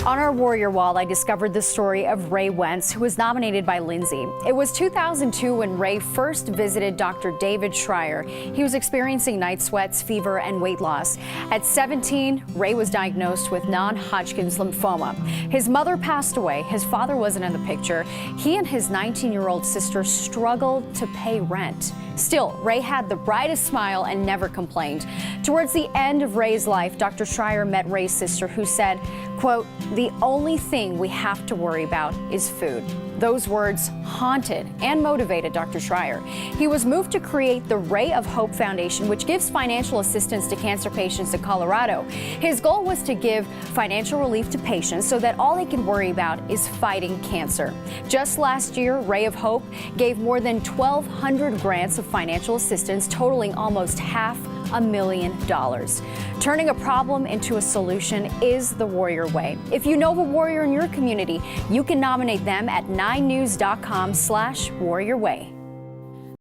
On our Warrior Wall, I discovered the story of Ray Wentz, who was nominated by Lindsay. It was 2002 when Ray first visited Dr. David Schreier. He was experiencing night sweats, fever, and weight loss. At 17, Ray was diagnosed with non-Hodgkin's lymphoma. His mother passed away. His father wasn't in the picture. He and his 19-year-old sister struggled to pay rent. Still, Ray had the brightest smile and never complained. Towards the end of Ray's life, Dr. Schreier met Ray's sister, who said, quote, "The only thing we have to worry about is food." Those words haunted and motivated Dr. Schreier. He was moved to create the Ray of Hope Foundation, which gives financial assistance to cancer patients in Colorado. His goal was to give financial relief to patients so that all they can worry about is fighting cancer. Just last year, Ray of Hope gave more than 1,200 grants of financial assistance, totaling almost $500,000. Turning a problem into a solution is the Warrior Way. If you know of a warrior in your community, you can nominate them at 9news.com/warriorway.